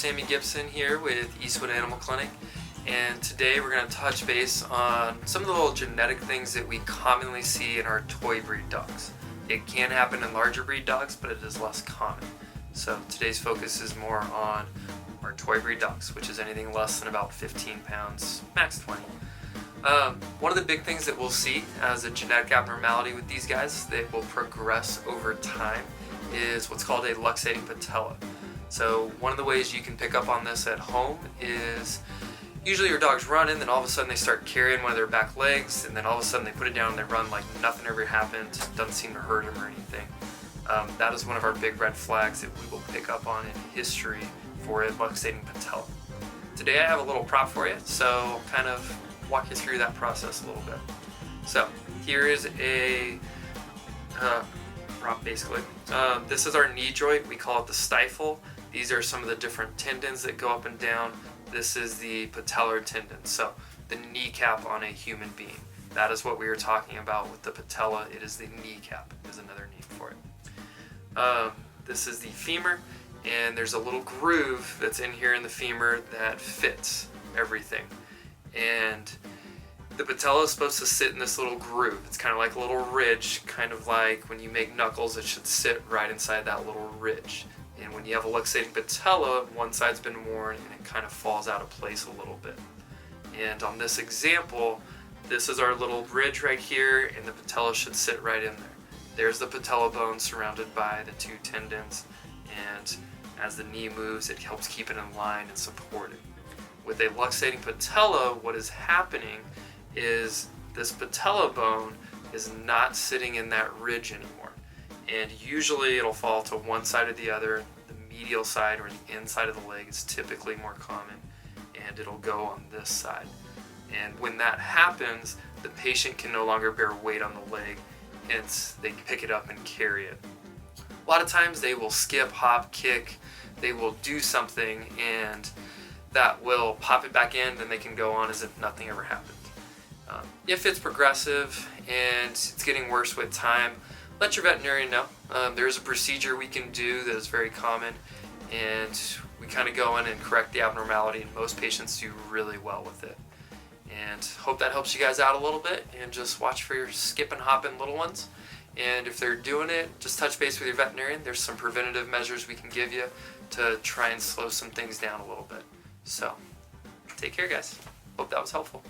Sammy Gibson here with Eastwood Animal Clinic, and today we're going to touch base on some of the little genetic things that we commonly see in our toy breed dogs. It can happen in larger breed dogs, but it is less common. So today's focus is more on our toy breed dogs, which is anything less than about 15 pounds, max 20. One of the big things that we'll see as a genetic abnormality with these guys that will progress over time is what's called a luxating patella. So one of the ways you can pick up on this at home is usually your dog's running, then all of a sudden they start carrying one of their back legs, and then all of a sudden they put it down and they run like nothing ever happened, doesn't seem to hurt him or anything. That is one of our big red flags that we will pick up on in history for a luxating patella. Today I have a little prop for you, so I'll kind of walk you through that process a little bit. So here is a prop basically. This is our knee joint, we call it the stifle. These are some of the different tendons that go up and down. This is the patellar tendon, so the kneecap on a human being. That is what we were talking about with the patella. It is the kneecap, is another name for it. This is the femur, and there's a little groove that's in here in the femur that fits everything. And the patella is supposed to sit in this little groove. It's kind of like a little ridge, kind of like when you make knuckles, it should sit right inside that little ridge. And when you have a luxating patella, one side's been worn and it kind of falls out of place a little bit. And on this example, this is our little ridge right here, and the patella should sit right in there. There's the patella bone surrounded by the two tendons, and as the knee moves, it helps keep it in line and support it. With a luxating patella, what is happening is this patella bone is not sitting in that ridge anymore. And usually it'll fall to one side or the other. The medial side or the inside of the leg is typically more common, and it'll go on this side. And when that happens, the patient can no longer bear weight on the leg, hence they pick it up and carry it. A lot of times they will skip, hop, kick, they will do something, and that will pop it back in, and they can go on as if nothing ever happened. If it's progressive and it's getting worse with time, let your veterinarian know. There's a procedure we can do that is very common, and we kind of go in and correct the abnormality, and most patients do really well with it. And hope that helps you guys out a little bit, and just watch for your skip and hopping little ones. And if they're doing it, just touch base with your veterinarian. There's some preventative measures we can give you to try and slow some things down a little bit. So, take care guys. Hope that was helpful.